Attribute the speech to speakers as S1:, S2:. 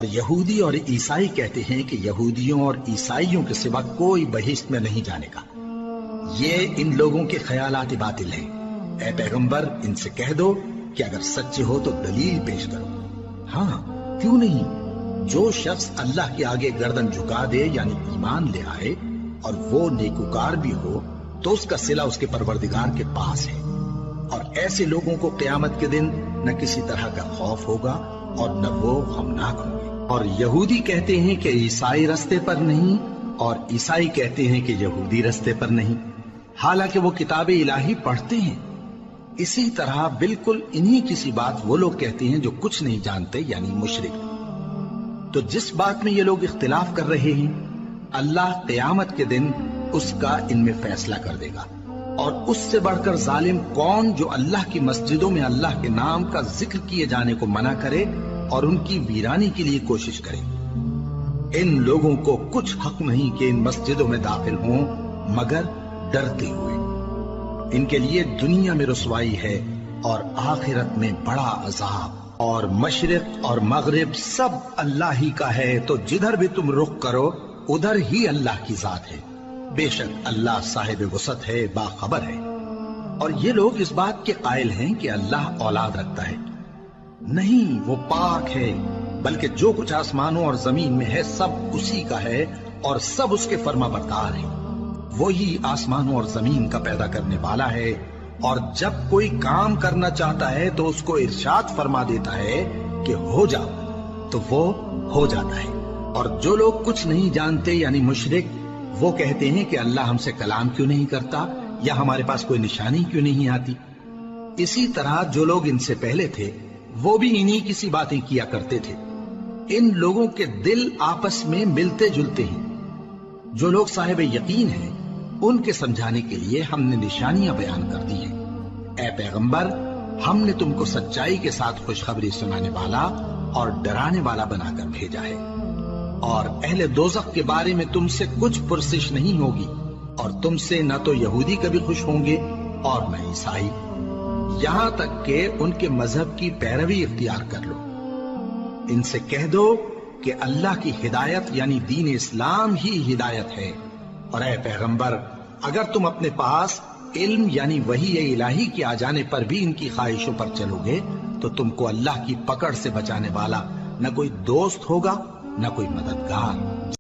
S1: یہودی اور عیسائی کہتے ہیں کہ یہودیوں اور عیسائیوں کے سوا کوئی بہشت میں نہیں جانے کا۔ یہ ان لوگوں کے خیالات باطل ہیں۔ اے پیغمبر، ان سے کہہ دو کہ اگر سچے ہو تو دلیل پیش کرو۔ ہاں، کیوں نہیں؟ جو شخص اللہ کے آگے گردن جھکا دے یعنی ایمان لے آئے اور وہ نیکوکار بھی ہو تو اس کا صلہ اس کے پروردگار کے پاس ہے، اور ایسے لوگوں کو قیامت کے دن نہ کسی طرح کا خوف ہوگا اور نہ وہ غمناک ہوں گے۔ اور یہودی کہتے ہیں کہ عیسائی رستے پر نہیں، اور عیسائی کہتے ہیں کہ یہودی رستے پر نہیں، حالانکہ وہ کتاب الہی پڑھتے ہیں۔ اسی طرح بالکل انہی کسی بات وہ لوگ کہتے ہیں جو کچھ نہیں جانتے یعنی مشرک۔ تو جس بات میں یہ لوگ اختلاف کر رہے ہیں، اللہ قیامت کے دن اس کا ان میں فیصلہ کر دے گا۔ اور اس سے بڑھ کر ظالم کون جو اللہ کی مسجدوں میں اللہ کے نام کا ذکر کیے جانے کو منع کرے اور ان کی ویرانی کے لیے کوشش کرے۔ ان لوگوں کو کچھ حق نہیں کہ ان مسجدوں میں داخل ہوں مگر ڈرتے ہوئے۔ ان کے لیے دنیا میں رسوائی ہے اور آخرت میں بڑا عذاب۔ اور مشرق اور مغرب سب اللہ ہی کا ہے، تو جدھر بھی تم رخ کرو ادھر ہی اللہ کی ذات ہے۔ بے شک اللہ صاحب وسعت ہے، باخبر ہے۔ اور یہ لوگ اس بات کے قائل ہیں کہ اللہ اولاد رکھتا ہے۔ نہیں، وہ پاک ہے، بلکہ جو کچھ آسمانوں اور زمین میں ہے سب اسی کا ہے اور سب اس کے فرما بردار ہیں۔ وہی آسمانوں اور زمین کا پیدا کرنے والا ہے، اور جب کوئی کام کرنا چاہتا ہے تو اس کو ارشاد فرما دیتا ہے کہ ہو جا، تو وہ ہو جاتا ہے۔ اور جو لوگ کچھ نہیں جانتے یعنی مشرک، وہ کہتے ہیں کہ اللہ ہم سے کلام کیوں نہیں کرتا، یا ہمارے پاس کوئی نشانی کیوں نہیں آتی۔ اسی طرح جو لوگ ان سے پہلے تھے وہ بھی انہی کسی باتیں کیا کرتے تھے۔ ان لوگوں کے دل آپس میں ملتے جلتے ہیں۔ جو لوگ صاحب یقین ہیں ان کے سمجھانے کے لیے ہم نے نشانیاں بیان کر دی ہیں۔ اے پیغمبر، ہم نے تم کو سچائی کے ساتھ خوشخبری سنانے والا اور ڈرانے والا بنا کر بھیجا ہے۔ اور اہل دوزخ کے بارے میں تم سے کچھ پرسش نہیں ہوگی، اور تم سے نہ تو یہودی کبھی خوش ہوں گے اور نہ عیسائی، یہاں تک کہ ان کے مذہب کی پیروی اختیار کر لو۔ ان سے کہہ دو کہ اللہ کی ہدایت یعنی دین اسلام ہی ہدایت ہے۔ اور اے پیغمبر، اگر تم اپنے پاس علم یعنی وحی الہی کے آ جانے پر بھی ان کی خواہشوں پر چلو گے تو تم کو اللہ کی پکڑ سے بچانے والا نہ کوئی دوست ہوگا نہ کوئی مددگار۔